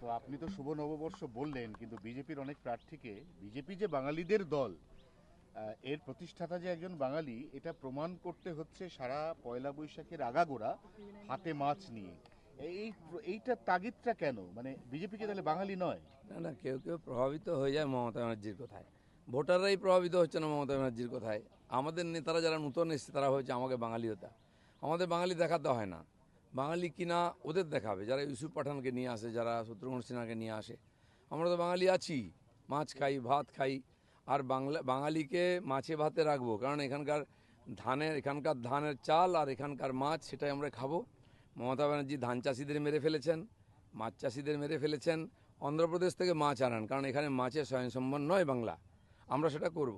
তো আপনি তো শুভ নববর্ষ বললেন, কিন্তু বিজেপির অনেক প্রার্থীকে বিজেপি যে বাঙালিদের দল, এর প্রতিষ্ঠাতা যে একজন বাঙালি, এটা প্রমাণ করতে হচ্ছে সারা পয়লা বৈশাখের আগাগোড়া হাতে মাছ নিয়ে। এইটা তাগিদটা কেন? মানে বিজেপিকে তাহলে বাঙালি নয়? না না, কেউ কেউ প্রভাবিত হয়ে যায় মমতা ব্যানার্জির কথায়। ভোটাররাই প্রভাবিত হচ্ছে না মমতা ব্যানার্জির কথায়। আমাদের নেতারা যারা নতুন এসছে তারা হচ্ছে আমাকে বাঙালি হতা। আমাদের বাঙালি দেখাতে হয় না, বাঙালি কিনা ওদের দেখাবে যারা ইউসুফ পাঠানকে নিয়ে আসে, যারা শত্রুঘ্ন সিনহাকে নিয়ে আসে। আমরা তো বাঙালি আছি, মাছ খাই, ভাত খাই। আর বাঙালিকে মাছে ভাতে রাখবো, কারণ এখানকার ধানের চাল আর এখানকার মাছ, সেটাই আমরা খাবো। মমতা ব্যানার্জি ধান চাষিদের মেরে ফেলেছেন, মাছ চাষিদের মেরে ফেলেছেন। অন্ধ্রপ্রদেশ থেকে মাছ আনান, কারণ এখানে মাছের স্বয়ংসম্বর নয় বাংলা। আমরা সেটা করব।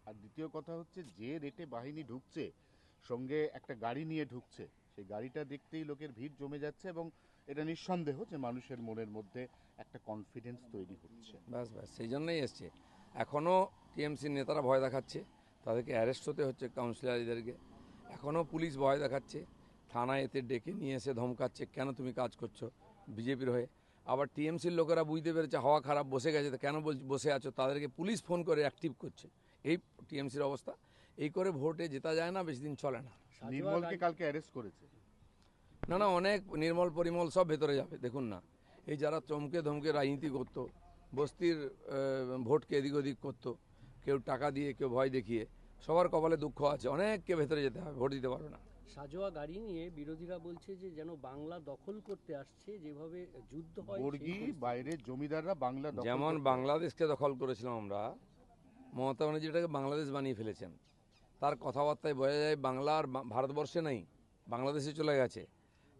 আর দ্বিতীয় কথা হচ্ছে, যে রেটে বাহিনী ঢুকছে, সঙ্গে একটা গাড়ি নিয়ে ঢুকছে, সেই গাড়িটা দেখতেই লোকের ভিড় জমে যাচ্ছে, এবং এটা নিঃসন্দেহ যে মানুষের মনের মধ্যে একটা কনফিডেন্স তৈরি হচ্ছে। ব্যাস ব্যাস, সেই জন্যই এসছে। এখনও টিএমসির নেতারা ভয় দেখাচ্ছে, তাদেরকে অ্যারেস্ট হতে হচ্ছে কাউন্সিলরদেরকে। এখনও পুলিশ ভয় দেখাচ্ছে, থানায় এতে ডেকে নিয়ে এসে ধমকাচ্ছে, কেন তুমি কাজ করছো বিজেপির হয়ে। আবার টিএমসির লোকেরা বুঝতে পেরেছে হাওয়া খারাপ, বসে গেছে, তো কেন বসে আছো, তাদেরকে পুলিশ ফোন করে অ্যাক্টিভ করছে। এই টিএমসির অবস্থা। এই করে ভোটে জেতা যায় না, বেশি দিন চলে না। নির্মলকে কালকে অ্যারেস্ট করেছে। না না, অনেক নির্মল পরিমল সব ভেতরে যাবে। দেখুন না, এই যারা চমকে ধমকে রাজনীতি করতো, বস্তির ভোটকে এদিক ওদিক করতো, কেউ টাকা দিয়ে, কেউ ভয় দেখিয়ে, সবার কপালে দুঃখ আছে, অনেককে ভেতরে যেতে হবে, ভোট দিতে পারবে না। সাজোয়া গাড়ি নিয়ে বিরোধীরা বলছে যে যেন বাংলা দখল করতে আসছে, যেভাবে যুদ্ধ হয় বর্গী বাইরের জমিদাররা বাংলা দখল যেমন করতে বাংলাদেশকে দখল করেছিলাম আমরা, মমতা ব্যানার্জি এটাকে বাংলাদেশ বানিয়ে ফেলেছেন। তার কথাবার্তায় বোঝা যায় বাংলা আর ভারতবর্ষে নেই, বাংলাদেশে চলে গেছে।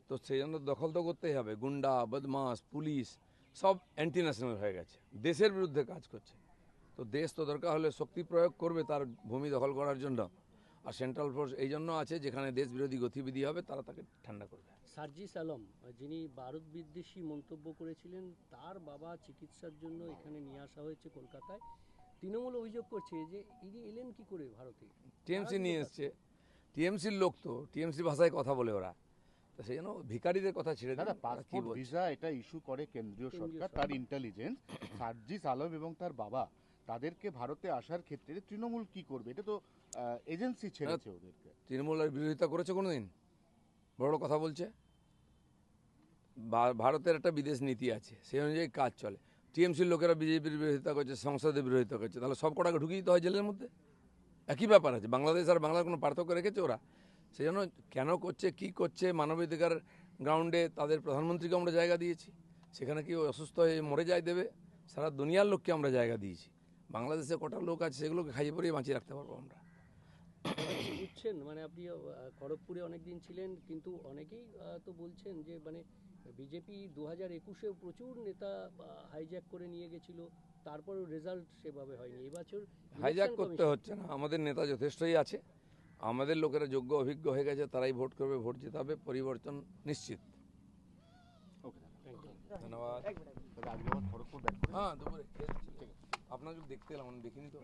তো সেই জন্য দখল তো করতেই হবে। গুন্ডা, বদমাস, পুলিশ সব অ্যান্টি ন্যাশনাল হয়ে গেছে, দেশের বিরুদ্ধে কাজ করছে। তো দেশ তো দরকার হলে শক্তি প্রয়োগ করবে তার ভূমি দখল করার জন্য। আর সেন্ট্রাল ফোর্স এই জন্য আছে, যেখানে দেশ বিরোধী গতিবিধি হবে তারা তাকে ঠান্ডা করবে। সার্জিস আলম, যিনি ভারত বিদ্বেষী মন্তব্য করেছিলেন, তার বাবা চিকিৎসার জন্য এখানে নিয়ে আসা হয়েছে কলকাতায়। তৃণমূল অভিযোগ করছে যে ইনি এলেন কি করে ভারতে। টিএমসি নিয়ে এসছে, টিএমসির লোক তো টিএমসি ভাষায় কথা বলে ওরা, তো সেই জন্য ভিখারিদের কথা ছেড়ে দিন। পাসপোর্ট ভিসা এটা ইস্যু করে কেন্দ্রীয় সরকার, তার ইন্টেলিজেন্স। সার্জিস আলম এবং তার বাবা, তাদেরকে ভারতে আসার ক্ষেত্রে তৃণমূল কি করবে? এটা তো এজেন্সি ছেড়েছে ওদেরকে। তৃণমূলের বিরোধিতা করেছে কোনোদিন? বড় কথা বলছে। ভারতের একটা বিদেশ নীতি আছে, সেই অনুযায়ী কাজ চলে। টিএমসির লোকেরা বিজেপির বিরোধিতা করছে, সংসদে বিরোধিতা করছে, তাহলে সব কটাকে ঢুকিয়ে দিতে হয় জেলের মধ্যে। একই ব্যাপার আছে, বাংলাদেশ আর বাংলার কোনো পার্থক্য রেখেছে ওরা? সেই জন্য কেন করছে, কি করছে, মানবাধিকার গ্রাউন্ডে তাদের প্রধানমন্ত্রীকে আমরা জায়গা দিয়েছি, সেখানে কি অসুস্থ হয়ে মরে যায় দেবে? সারা দুনিয়ার লোককে আমরা জায়গা দিয়েছি। বাংলাদেশে কটা লোক আছে সেগুলোকে খাইয়ে পরিয়ে বাঁচিয়ে রাখতে পারবো আমরা। বুঝছেন, মানে আপনি খড়গপুরে অনেকদিন ছিলেন, কিন্তু অনেকেই তো বলছেন যে মানে বিজেপি 2021-এও প্রচুর নেতা হাইজ্যাক করে নিয়ে গেছিল, তারপরেও রেজাল্ট সেভাবে হয়নি। এবছর হাইজ্যাক করতে হচ্ছে না, আমাদের নেতা যথেষ্টই আছে, আমাদের লোকেরা যোগ্য অভিজ্ঞ হয়ে গেছে, তারাই ভোট করবে, ভোট জেতাবে, পরিবর্তন নিশ্চিত। ধন্যবাদ। হ্যাঁ, দুপুরে আপনার দেখতে এলাম, দেখিনি তো।